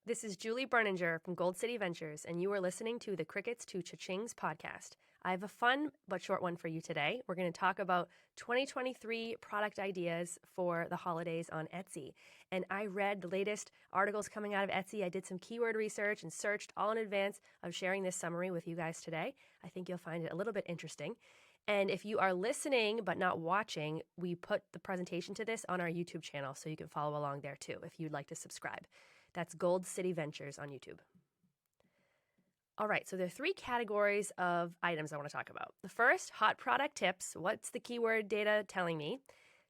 This is Julie Berninger from Gold City Ventures, and you are listening to the Crickets to Cha-Chings podcast. I have a fun but short one for you today. We're going to talk about 2023 product ideas for the holidays on Etsy. And I read the latest articles coming out of Etsy. I did some keyword research and searched all in advance of sharing this summary with you guys today. I think you'll find it a little bit interesting. And if you are listening but not watching, we put the presentation to this on our YouTube channel, so you can follow along there too if you'd like to subscribe. That's Gold City Ventures on YouTube. All right, so there are three categories of items I want to talk about. The first, hot product tips. What's the keyword data telling me?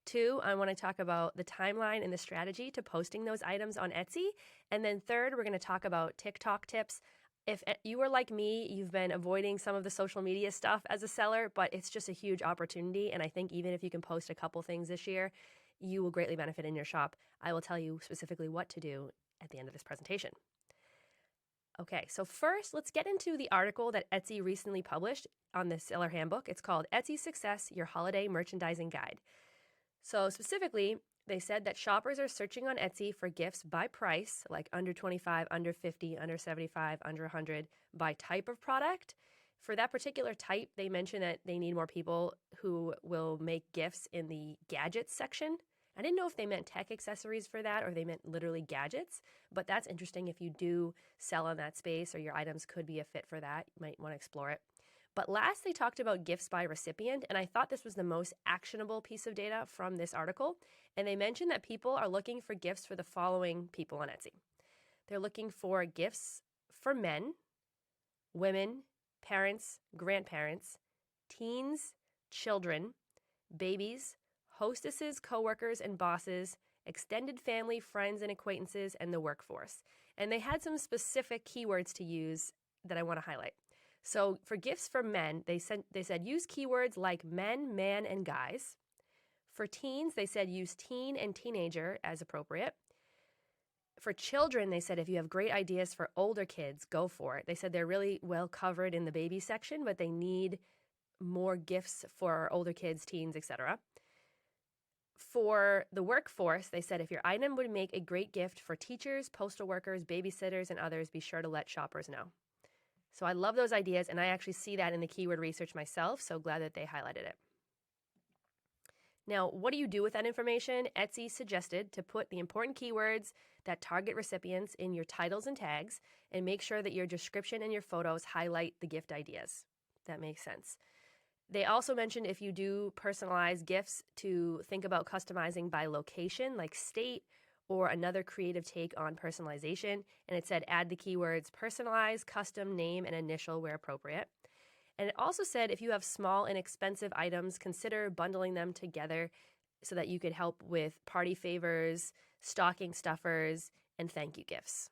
Two, I want to talk about the timeline and the strategy to posting those items on Etsy. And then third, we're going to talk about TikTok tips. If you are like me, you've been avoiding some of the social media stuff as a seller, but it's just a huge opportunity. And I think even if you can post a couple things this year, you will greatly benefit in your shop. I will tell you specifically what to do at the end of this presentation. Okay, so first, let's get into the article that Etsy recently published on the Seller Handbook. It's called Etsy Success, Your Holiday Merchandising Guide. So specifically, they said that shoppers are searching on Etsy for gifts by price, like under 25, under 50, under 75, under 100, by type of product. For that particular type, they mentioned that they need more people who will make gifts in the gadgets section. I didn't know if they meant tech accessories for that or they meant literally gadgets, but that's interesting. If you do sell on that space or your items could be a fit for that, you might want to explore it. But last, they talked about gifts by recipient, and I thought this was the most actionable piece of data from this article. And they mentioned that people are looking for gifts for the following people on Etsy. They're looking for gifts for men, women, parents, grandparents, teens, children, babies, hostesses, coworkers, and bosses, extended family, friends, and acquaintances, and the workforce. And they had some specific keywords to use that I want to highlight. So for gifts for men, they said use keywords like men, man, and guys. For teens, they said use teen and teenager as appropriate. For children, they said if you have great ideas for older kids, go for it. They said they're really well covered in the baby section, but they need more gifts for older kids, teens, etc. For the workforce, they said if your item would make a great gift for teachers, postal workers, babysitters, and others, be sure to let shoppers know. So I love those ideas, and I actually see that in the keyword research myself, so glad that they highlighted it. Now, what do you do with that information? Etsy suggested to put the important keywords that target recipients in your titles and tags, and make sure that your description and your photos highlight the gift ideas. That makes sense. They also mentioned if you do personalize gifts to think about customizing by location, like state, or another creative take on personalization. And it said add the keywords personalize, custom, name, and initial where appropriate. And it also said if you have small and expensive items, consider bundling them together so that you could help with party favors, stocking stuffers, and thank you gifts.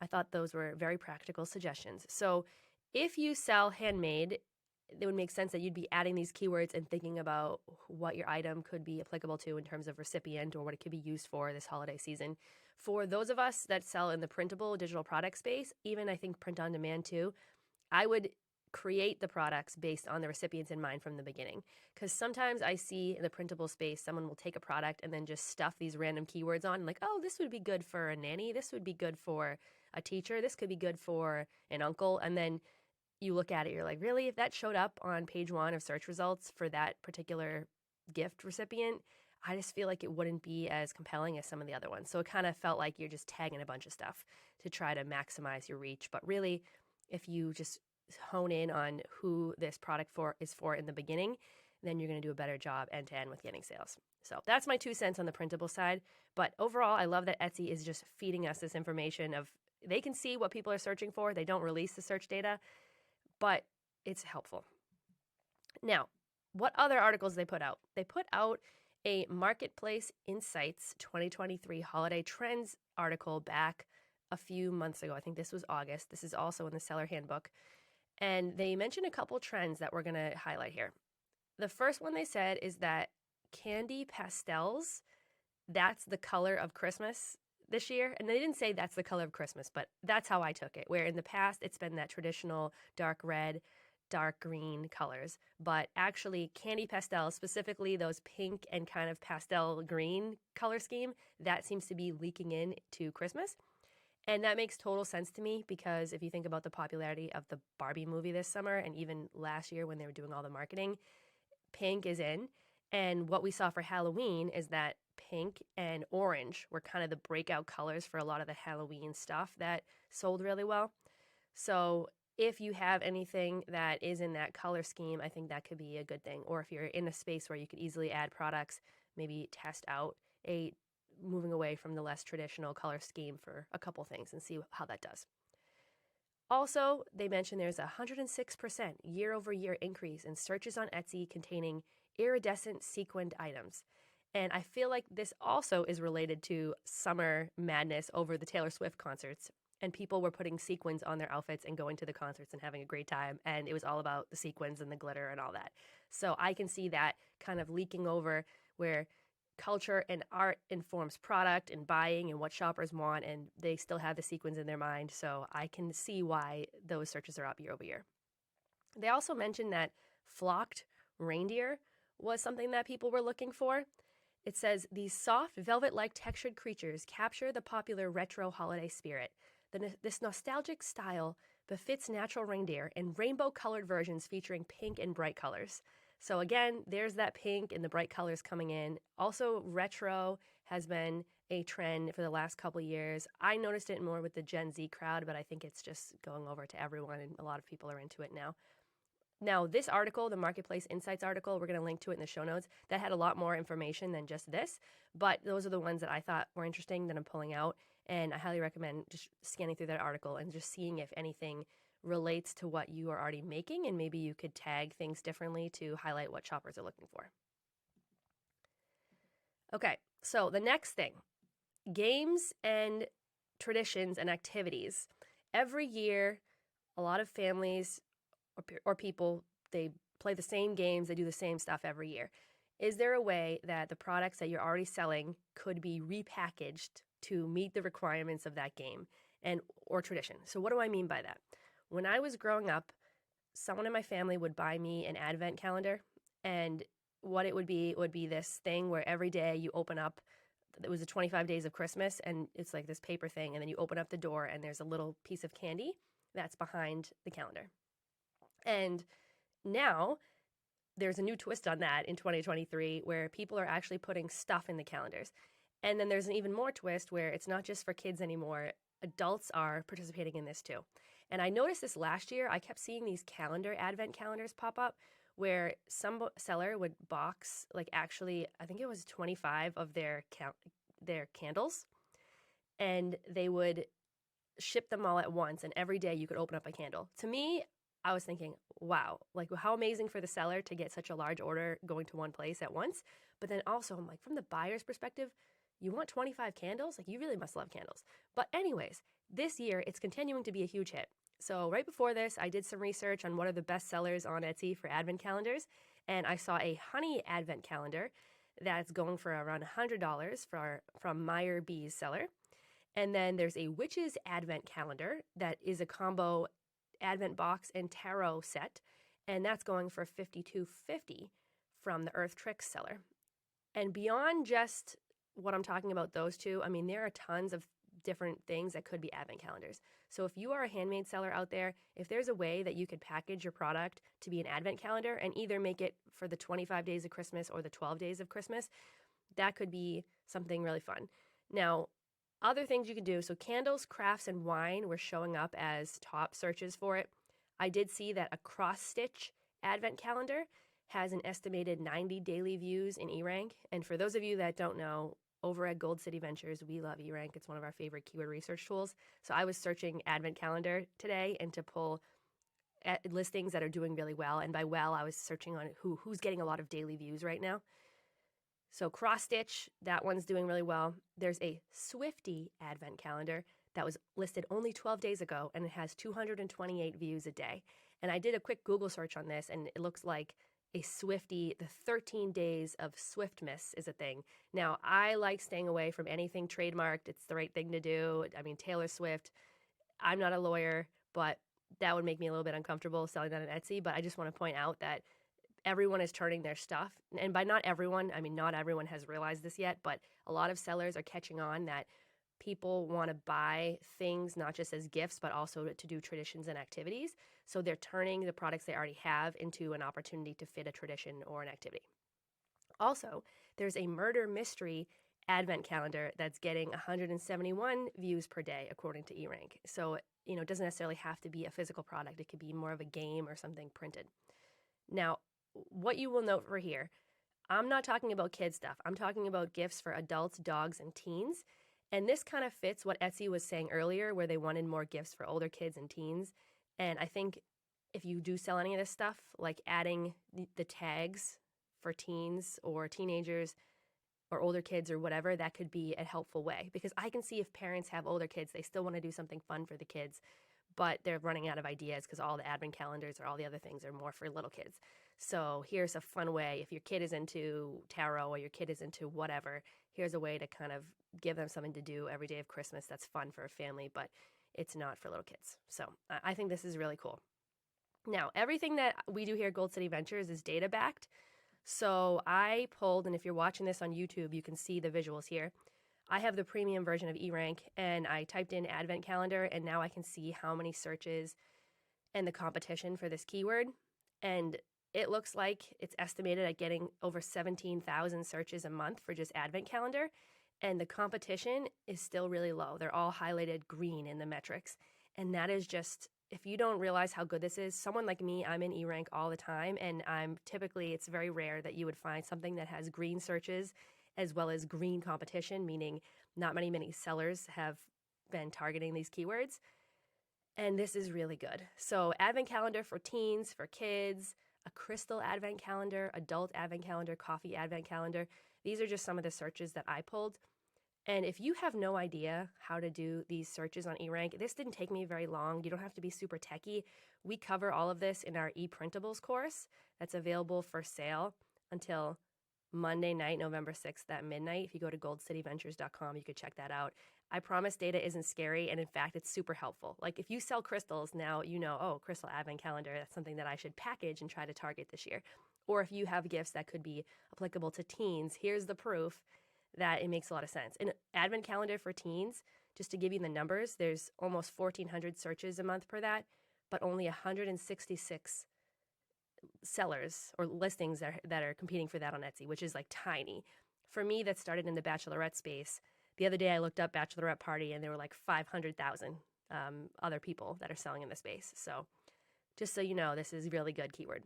I thought those were very practical suggestions. So if you sell handmade, it would make sense that you'd be adding these keywords and thinking about what your item could be applicable to in terms of recipient or what it could be used for this holiday season. For those of us that sell in the printable digital product space, even I think print on demand too, I would create the products based on the recipients in mind from the beginning. Because sometimes I see in the printable space, someone will take a product and then just stuff these random keywords on, like, oh, this would be good for a nanny, this would be good for a teacher, this could be good for an uncle, and then you look at it, you're like, really? If that showed up on page 1 of search results for that particular gift recipient, I just feel like it wouldn't be as compelling as some of the other ones. So it kind of felt like you're just tagging a bunch of stuff to try to maximize your reach. But really, if you just hone in on who this product is for in the beginning, then you're going to do a better job end-to-end with getting sales. So that's my 2 cents on the printable side. But overall, I love that Etsy is just feeding us this information of they can see what people are searching for. They don't release the search data, but it's helpful. Now, what other articles they put out? They put out a Marketplace Insights 2023 Holiday Trends article back a few months ago. I think this was August. This is also in the Seller Handbook. And they mentioned a couple trends that we're going to highlight here. The first one they said is that candy pastels, that's the color of Christmas this year. And they didn't say that's the color of Christmas, but that's how I took it, where in the past it's been that traditional dark red, dark green colors. But actually candy pastels, specifically those pink and kind of pastel green color scheme, that seems to be leaking in to Christmas. And that makes total sense to me because if you think about the popularity of the Barbie movie this summer and even last year when they were doing all the marketing, pink is in. And what we saw for Halloween is that pink and orange were kind of the breakout colors for a lot of the Halloween stuff that sold really well. So if you have anything that is in that color scheme, I think that could be a good thing. Or if you're in a space where you could easily add products, maybe test out a moving away from the less traditional color scheme for a couple things and see how that does. Also, they mentioned there's a 106% year-over-year increase in searches on Etsy containing iridescent sequined items. And I feel like this also is related to summer madness over the Taylor Swift concerts. And people were putting sequins on their outfits and going to the concerts and having a great time. And it was all about the sequins and the glitter and all that. So I can see that kind of leaking over where culture and art informs product and buying and what shoppers want, and they still have the sequins in their mind. So I can see why those searches are up year over year. They also mentioned that flocked reindeer was something that people were looking for. It says these soft velvet-like textured creatures capture the popular retro holiday spirit. This nostalgic style befits natural reindeer in rainbow-colored versions featuring pink and bright colors. So again, there's that pink and the bright colors coming in. Also, retro has been a trend for the last couple of years. I noticed it more with the Gen Z crowd, but I think it's just going over to everyone, and a lot of people are into it now. Now, this article, the Marketplace Insights article, we're going to link to it in the show notes. That had a lot more information than just this, but those are the ones that I thought were interesting that I'm pulling out, and I highly recommend just scanning through that article and just seeing if anything relates to what you are already making, and maybe you could tag things differently to highlight what shoppers are looking for. Okay, so the next thing, games and traditions and activities. Every year, a lot of families or people, they play the same games, they do the same stuff every year. Is there a way that the products that you're already selling could be repackaged to meet the requirements of that game and or tradition? So what do I mean by that? When I was growing up, someone in my family would buy me an advent calendar, and what it would be this thing where every day you open up, it was the 25 days of Christmas, and it's like this paper thing, and then you open up the door and there's a little piece of candy that's behind the calendar. And now there's a new twist on that in 2023 where people are actually putting stuff in the calendars. And then there's an even more twist where it's not just for kids anymore. Adults are participating in this too. And I noticed this last year. I kept seeing these advent calendars pop up where some seller would box, like actually, I think it was 25 of their candles, and they would ship them all at once, and every day you could open up a candle. To me, I was thinking, wow, like how amazing for the seller to get such a large order going to one place at once. But then also, I'm like, from the buyer's perspective, you want 25 candles? Like, you really must love candles. But anyways, this year, it's continuing to be a huge hit. So right before this, I did some research on what are the best sellers on Etsy for advent calendars, and I saw a honey advent calendar that's going for around $100 from Meyer Bee's seller. And then there's a witch's advent calendar that is a combo advent box and tarot set, and that's going for $52.50 from the Earth Tricks seller. And beyond just what I'm talking about, those two, I mean, there are tons of different things that could be advent calendars. So if you are a handmade seller out there, if there's a way that you could package your product to be an advent calendar and either make it for the 25 days of Christmas or the 12 days of Christmas, that could be something really fun. Now, other things you can do, so candles, crafts, and wine were showing up as top searches for it. I did see that a cross-stitch advent calendar has an estimated 90 daily views in eRank. And for those of you that don't know, over at Gold City Ventures, we love eRank. It's one of our favorite keyword research tools. So I was searching advent calendar today and to pull listings that are doing really well. And by well, I was searching on who's getting a lot of daily views right now. So cross-stitch, that one's doing really well. There's a Swifty advent calendar that was listed only 12 days ago, and it has 228 views a day. And I did a quick Google search on this, and it looks like a Swifty, the 13 days of Swiftmas is a thing. Now, I like staying away from anything trademarked. It's the right thing to do. I mean, Taylor Swift, I'm not a lawyer, but that would make me a little bit uncomfortable selling that on Etsy. But I just want to point out that everyone is turning their stuff. And by not everyone, I mean, not everyone has realized this yet, but a lot of sellers are catching on that people want to buy things not just as gifts, but also to do traditions and activities. So they're turning the products they already have into an opportunity to fit a tradition or an activity. Also, there's a murder mystery advent calendar that's getting 171 views per day, according to eRank. So, it doesn't necessarily have to be a physical product. It could be more of a game or something printed. Now, what you will note for here, I'm not talking about kid stuff. I'm talking about gifts for adults, dogs, and teens. And this kind of fits what Etsy was saying earlier, where they wanted more gifts for older kids and teens. And I think if you do sell any of this stuff, like adding the tags for teens or teenagers or older kids or whatever, that could be a helpful way. Because I can see if parents have older kids, they still want to do something fun for the kids, but they're running out of ideas because all the advent calendars or all the other things are more for little kids. So here's a fun way. If your kid is into tarot or your kid is into whatever, here's a way to kind of give them something to do every day of Christmas that's fun for a family, but it's not for little kids. So I think this is really cool. Now, everything that we do here at Gold City Ventures is data backed. So I pulled, and if you're watching this on YouTube, you can see the visuals here. I have the premium version of eRank, and I typed in advent calendar, and now I can see how many searches and the competition for this keyword. And it looks like it's estimated at getting over 17,000 searches a month for just advent calendar. And the competition is still really low. They're all highlighted green in the metrics. And that is just, if you don't realize how good this is, someone like me, I'm in eRank all the time. And it's very rare that you would find something that has green searches as well as green competition, meaning not many sellers have been targeting these keywords. And this is really good. So advent calendar for teens, for kids, a crystal advent calendar, adult advent calendar, coffee advent calendar. These are just some of the searches that I pulled. And if you have no idea how to do these searches on eRank, this didn't take me very long. You don't have to be super techie. We cover all of this in our E-Printables course that's available for sale until Monday night, November 6th at midnight. If you go to goldcityventures.com, you could check that out. I promise data isn't scary, and in fact, it's super helpful. Like if you sell crystals, now you know, oh, crystal advent calendar, that's something that I should package and try to target this year. Or if you have gifts that could be applicable to teens, here's the proof that it makes a lot of sense. An advent calendar for teens, just to give you the numbers, there's almost 1,400 searches a month per that, but only 166 sellers or listings that are competing for that on Etsy, which is like tiny. For me, that started in the bachelorette space. The other day I looked up bachelorette party and there were like 500,000 other people that are selling in the space. So just so you know, this is really good keyword.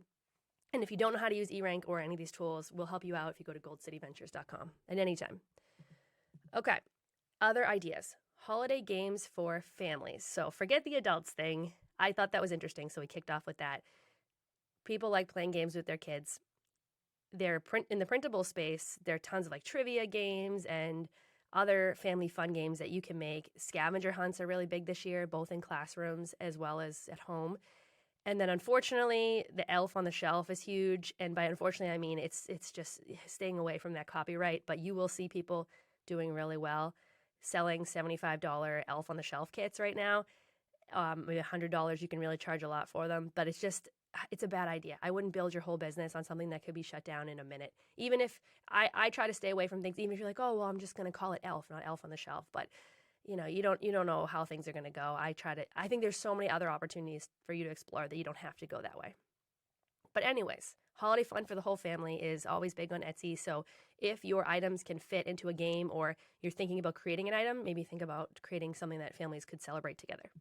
And if you don't know how to use eRank or any of these tools, we'll help you out if you go to goldcityventures.com at any time. Okay, other ideas. Holiday games for families. So forget the adults thing. I thought that was interesting, so we kicked off with that. People like playing games with their kids. In the printable space, there are tons of like trivia games and other family fun games that you can make. Scavenger hunts are really big this year, both in classrooms as well as at home. And then unfortunately, the elf on the shelf is huge. And by unfortunately, I mean it's just staying away from that copyright. But you will see people doing really well selling $75 elf on the shelf kits right now. Maybe $100, you can really charge a lot for them. But it's a bad idea. I wouldn't build your whole business on something that could be shut down in a minute. Even if I try to stay away from things, even if you're like, oh, well, I'm just going to call it elf, not elf on the shelf. But you don't know how things are going to go. I think there's so many other opportunities for you to explore that you don't have to go that way. But anyways, holiday fun for the whole family is always big on Etsy. So if your items can fit into a game or you're thinking about creating an item, maybe think about creating something that families could celebrate together.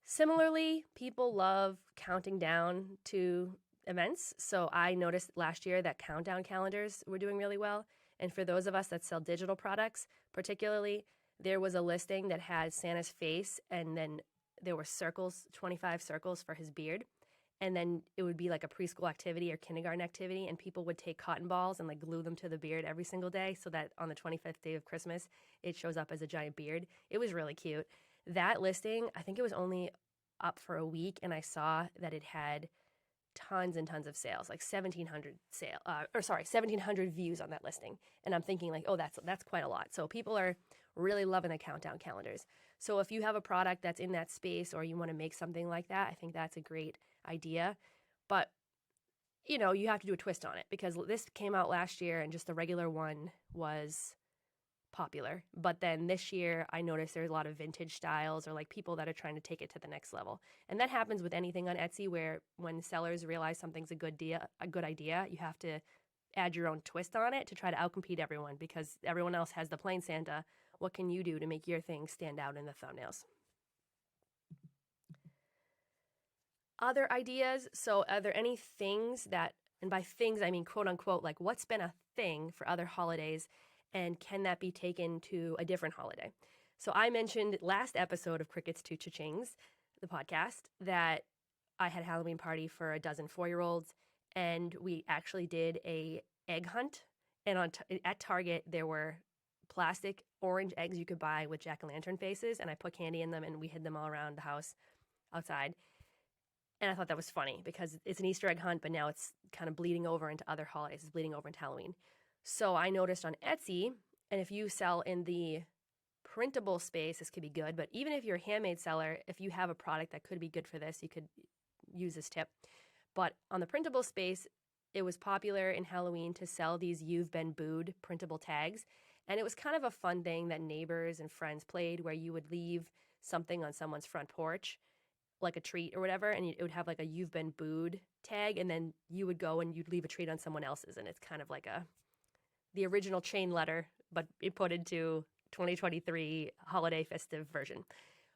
Similarly, people love counting down to events. So I noticed last year that countdown calendars were doing really well. And for those of us that sell digital products, particularly, there was a listing that had Santa's face, and then there were circles, 25 circles for his beard. And then it would be like a preschool activity or kindergarten activity, and people would take cotton balls and like glue them to the beard every single day so that on the 25th day of Christmas, it shows up as a giant beard. It was really cute. That listing, I think it was only up for a week, and I saw that it had tons and tons of sales, like 1,700 views on that listing. And I'm thinking like, oh, that's quite a lot. So people are really loving the countdown calendars. So if you have a product that's in that space or you want to make something like that, I think that's a great idea. But you have to do a twist on it because this came out last year and just the regular one was popular. But then this year, I noticed there's a lot of vintage styles or like people that are trying to take it to the next level. And that happens with anything on Etsy, where when sellers realize something's a good idea, you have to add your own twist on it to try to outcompete everyone, because everyone else has the plain Santa. What can you do to make your thing stand out in the thumbnails? Other ideas. So are there any things that, and by things I mean quote unquote, like what's been a thing for other holidays, and can that be taken to a different holiday? So I mentioned last episode of Crickets to Cha-Chings, the podcast, that I had a Halloween party for a dozen 4-year-olds, and we actually did a egg hunt. And at Target, there were plastic orange eggs you could buy with jack-o'-lantern faces, and I put candy in them, and we hid them all around the house outside. And I thought that was funny because it's an Easter egg hunt, but now it's kind of bleeding over into other holidays. It's bleeding over into Halloween. So I noticed on Etsy, and if you sell in the printable space, this could be good. But even if you're a handmade seller, if you have a product that could be good for this, you could use this tip. But on the printable space, it was popular in Halloween to sell these "You've Been Booed" printable tags. And it was kind of a fun thing that neighbors and friends played, where you would leave something on someone's front porch, like a treat or whatever, and it would have like a "You've Been Booed" tag, and then you would go and you'd leave a treat on someone else's, and it's kind of like the original chain letter, but it put into 2023 holiday festive version.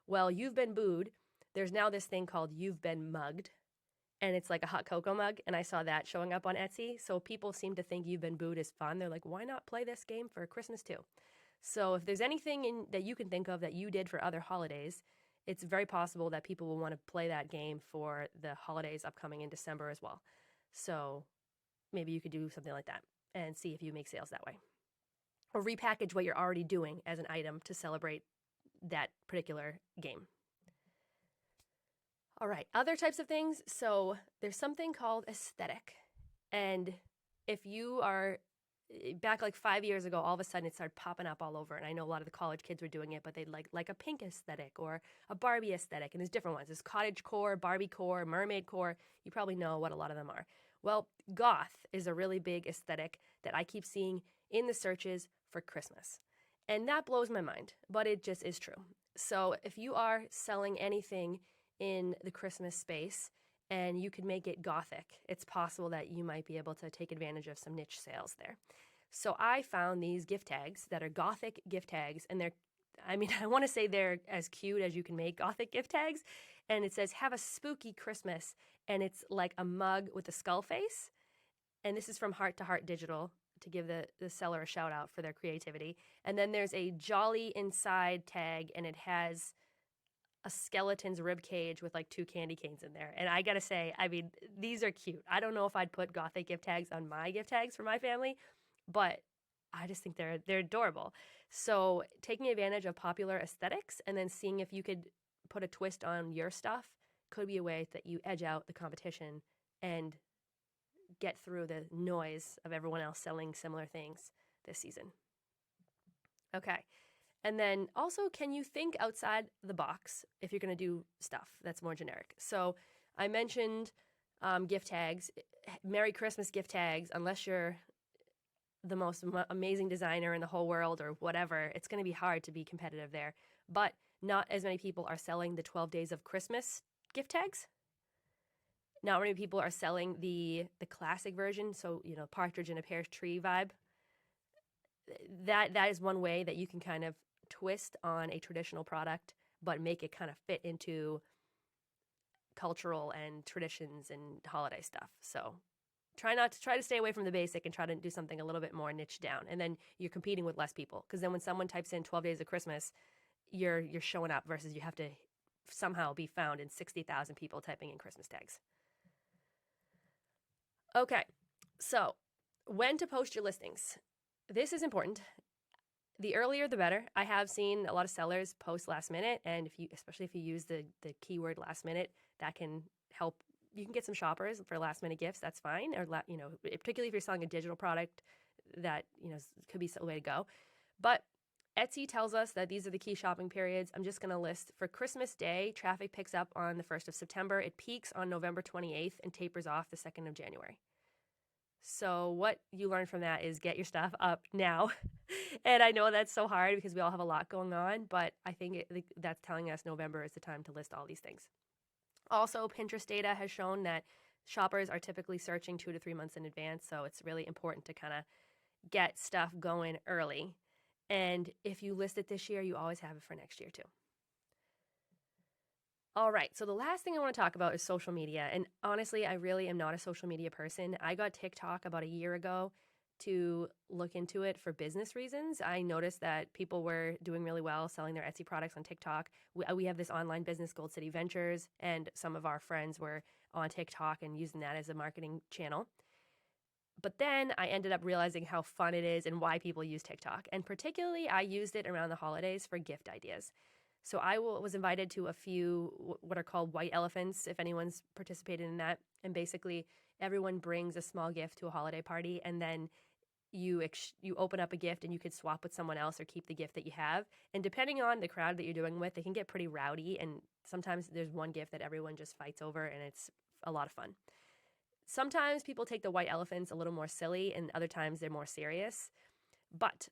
Well, "You've Been Booed," there's now this thing called "You've Been Mugged," and it's like a hot cocoa mug, and I saw that showing up on Etsy, so people seem to think "You've Been Booed" is fun. They're like, why not play this game for Christmas too? So if there's anything that you can think of that you did for other holidays, it's very possible that people will want to play that game for the holidays upcoming in December as well. So maybe you could do something like that and see if you make sales that way. Or repackage what you're already doing as an item to celebrate that particular game. All right, other types of things. So there's something called aesthetic. And if you are back like 5 years ago, all of a sudden it started popping up all over. And I know a lot of the college kids were doing it, but they'd like a pink aesthetic or a Barbie aesthetic. And there's different ones. There's cottage core, Barbie core, mermaid core. You probably know what a lot of them are. Well, goth is a really big aesthetic that I keep seeing in the searches for Christmas. And that blows my mind, but it just is true. So if you are selling anything in the Christmas space and you could make it gothic, it's possible that you might be able to take advantage of some niche sales there. So I found these gift tags that are gothic gift tags, and I want to say they're as cute as you can make gothic gift tags. And it says, "Have a spooky Christmas," and it's like a mug with a skull face. And this is from Heart to Heart Digital, to give the seller a shout out for their creativity. And then there's a jolly inside tag, and it has a skeleton's rib cage with like 2 candy canes in there. And I gotta say, I mean, these are cute. I don't know if I'd put gothic gift tags on my gift tags for my family, but I just think they're adorable. So taking advantage of popular aesthetics and then seeing if you could put a twist on your stuff could be a way that you edge out the competition and get through the noise of everyone else selling similar things this season. Okay. And then also, can you think outside the box if you're going to do stuff that's more generic? So I mentioned gift tags, Merry Christmas gift tags. Unless you're the most amazing designer in the whole world or whatever, it's going to be hard to be competitive there. But not as many people are selling the 12 Days of Christmas gift tags. Not many people are selling the classic version, so, partridge in a pear tree vibe. That is one way that you can kind of twist on a traditional product, but make it kind of fit into cultural and traditions and holiday stuff. So try to stay away from the basic and try to do something a little bit more niche down. And then you're competing with less people, because then when someone types in 12 Days of Christmas, you're showing up versus you have to somehow be found in 60,000 people typing in Christmas tags. Okay, so when to post your listings. This is important. The earlier, the better. I have seen a lot of sellers post last minute, and especially if you use the keyword last minute, that can help. You can get some shoppers for last minute gifts. That's fine. Or particularly if you're selling a digital product, that could be a way to go. But Etsy tells us that these are the key shopping periods. I'm just going to list for Christmas Day. Traffic picks up on the 1st of September. It peaks on November 28th and tapers off the 2nd of January. So what you learn from that is get your stuff up now. And I know that's so hard because we all have a lot going on, but I think that's telling us November is the time to list all these things. Also, Pinterest data has shown that shoppers are typically searching 2 to 3 months in advance, so it's really important to kind of get stuff going early. And if you list it this year, you always have it for next year too. All right, so the last thing I want to talk about is social media. And honestly, I really am not a social media person. I got TikTok about a year ago to look into it for business reasons. I noticed that people were doing really well selling their Etsy products on TikTok. We have this online business, Gold City Ventures, and some of our friends were on TikTok and using that as a marketing channel. But then I ended up realizing how fun it is and why people use TikTok. And particularly, I used it around the holidays for gift ideas. So I was invited to a few what are called white elephants, if anyone's participated in that. And basically, everyone brings a small gift to a holiday party, and then you open up a gift and you could swap with someone else or keep the gift that you have. And depending on the crowd that you're doing with, they can get pretty rowdy. And sometimes there's one gift that everyone just fights over, and it's a lot of fun. Sometimes people take the white elephants a little more silly, and other times they're more serious. But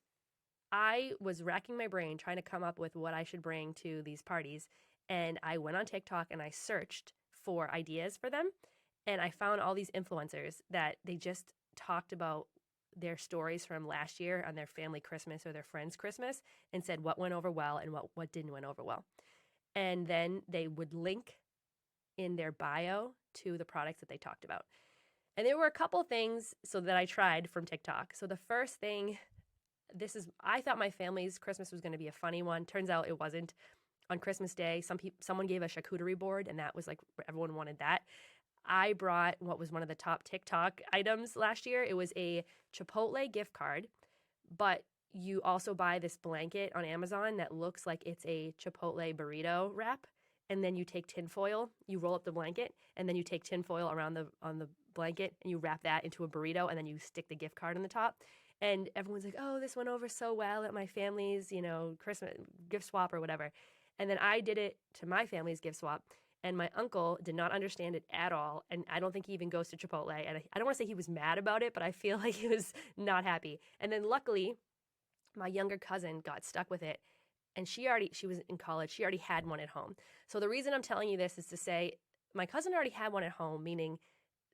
I was racking my brain trying to come up with what I should bring to these parties. And I went on TikTok and I searched for ideas for them. And I found all these influencers that they just talked about their stories from last year on their family Christmas or their friend's Christmas and said what went over well and what didn't went over well. And then they would link in their bio to the products that they talked about. And there were a couple things that I tried from TikTok. So the first thing, I thought my family's Christmas was going to be a funny one. Turns out it wasn't. On Christmas Day, someone gave a charcuterie board, and that was like everyone wanted that. I brought what was one of the top TikTok items last year. It was a Chipotle gift card, but you also buy this blanket on Amazon that looks like it's a Chipotle burrito wrap. And then you take tinfoil, you roll up the blanket, and then you take tinfoil on the blanket and you wrap that into a burrito, and then you stick the gift card on the top. And everyone's like, oh, this went over so well at my family's, Christmas gift swap or whatever. And then I did it to my family's gift swap, and my uncle did not understand it at all. And I don't think he even goes to Chipotle. And I don't want to say he was mad about it, but I feel like he was not happy. And then luckily, my younger cousin got stuck with it. And she was in college. She already had one at home. So the reason I'm telling you this is to say my cousin already had one at home, meaning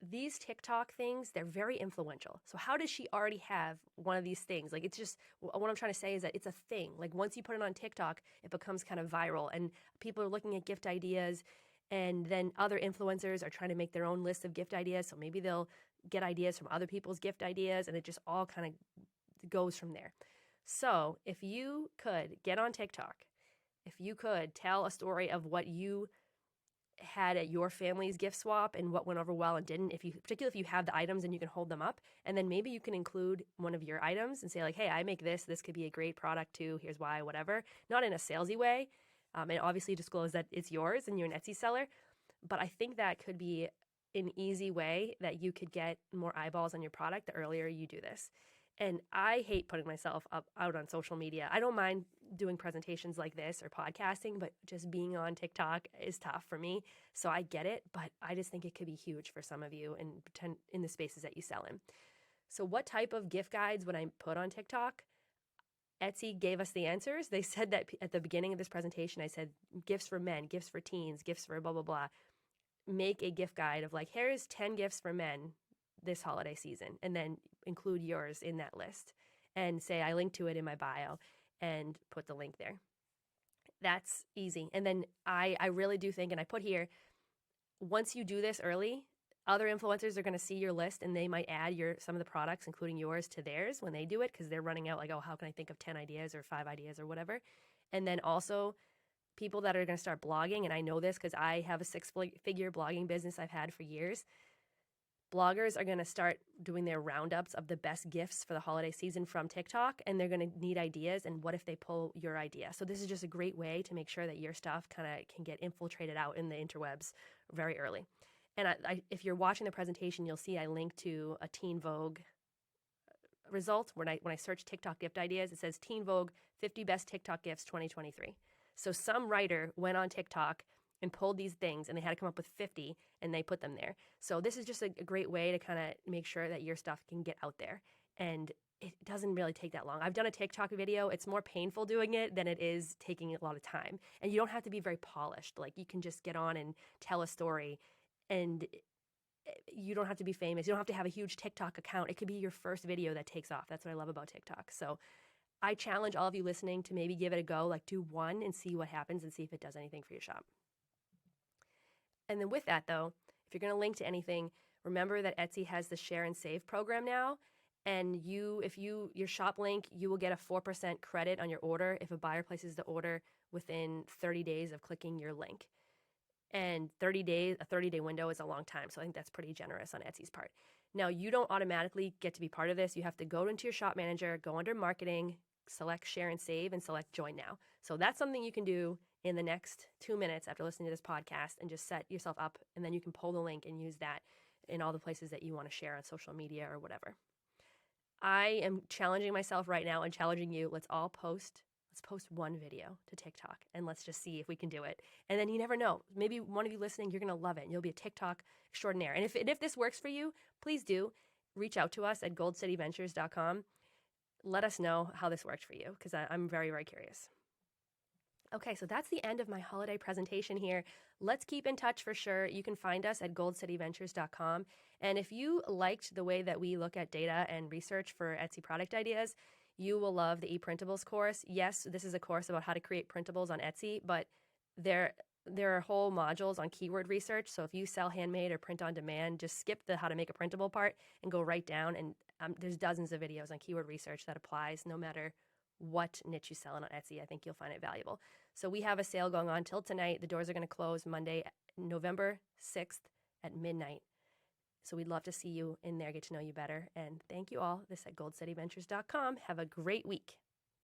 these TikTok things, they're very influential. So how does she already have one of these things? Like, it's just, what I'm trying to say is that it's a thing. Like, once you put it on TikTok, it becomes kind of viral, and people are looking at gift ideas, and then other influencers are trying to make their own list of gift ideas. So maybe they'll get ideas from other people's gift ideas, and it just all kind of goes from there. So if you could get on TikTok, if you could tell a story of what you had at your family's gift swap and what went over well and didn't, particularly if you have the items and you can hold them up, and then maybe you can include one of your items and say like, hey, I make this could be a great product too, here's why, whatever, not in a salesy way, and obviously disclose that it's yours and you're an Etsy seller, but I think that could be an easy way that you could get more eyeballs on your product the earlier you do this. And I hate putting myself out on social media. I don't mind doing presentations like this or podcasting, but just being on TikTok is tough for me. So I get it, but I just think it could be huge for some of you in the spaces that you sell in. So what type of gift guides would I put on TikTok? Etsy gave us the answers. They said that at the beginning of this presentation, I said gifts for men, gifts for teens, gifts for blah, blah, blah. Make a gift guide of like, here's 10 gifts for men this holiday season, and then include yours in that list and say I link to it in my bio and put the link there. That's easy. And then I really do think, and I put here, once you do this early, other influencers are going to see your list and they might add some of the products, including yours, to theirs when they do it, because they're running out like, oh, how can I think of 10 ideas or 5 ideas or whatever. And then also people that are going to start blogging, and I know this because I have a 6-figure blogging business I've had for years. Bloggers are going to start doing their roundups of the best gifts for the holiday season from TikTok, and they're going to need ideas. And what if they pull your idea? So this is just a great way to make sure that your stuff kind of can get infiltrated out in the interwebs very early. And if you're watching the presentation, you'll see I linked to a Teen Vogue result. When I search TikTok gift ideas, it says Teen Vogue 50 Best TikTok Gifts 2023. So some writer went on TikTok and pulled these things, and they had to come up with 50, and they put them there. So this is just a great way to kind of make sure that your stuff can get out there. And it doesn't really take that long. I've done a TikTok video. It's more painful doing it than it is taking a lot of time. And you don't have to be very polished. Like, you can just get on and tell a story, and you don't have to be famous. You don't have to have a huge TikTok account. It could be your first video that takes off. That's what I love about TikTok. So I challenge all of you listening to maybe give it a go, like do one and see what happens and see if it does anything for your shop. And then with that, though, if you're going to link to anything, remember that Etsy has the share and save program now. And if your shop link, you will get a 4% credit on your order if a buyer places the order within 30 days of clicking your link. And a 30-day window is a long time. So I think that's pretty generous on Etsy's part. Now, you don't automatically get to be part of this. You have to go into your shop manager, go under marketing, select share and save, and select join now. So that's something you can do in the next 2 minutes after listening to this podcast, and just set yourself up, and then you can pull the link and use that in all the places that you want to share on social media or whatever. I am challenging myself right now and challenging you. Let's post one video to TikTok, and let's just see if we can do it. And then you never know. Maybe one of you listening, you're going to love it, and you'll be a TikTok extraordinaire. And if this works for you, please do reach out to us at goldcityventures.com. Let us know how this worked for you, because I'm very, very curious. Okay, so that's the end of my holiday presentation here. Let's keep in touch for sure. You can find us at goldcityventures.com. And if you liked the way that we look at data and research for Etsy product ideas, you will love the E-Printables course. Yes, this is a course about how to create printables on Etsy, but there are whole modules on keyword research. So if you sell handmade or print on demand, just skip the how to make a printable part and go right down. And there's dozens of videos on keyword research that applies no matter what niche you sell on Etsy. I think you'll find it valuable. So we have a sale going on till tonight. The doors are going to close Monday, November 6th at midnight. So we'd love to see you in there, get to know you better. And thank you all. This at goldcityventures.com. Have a great week.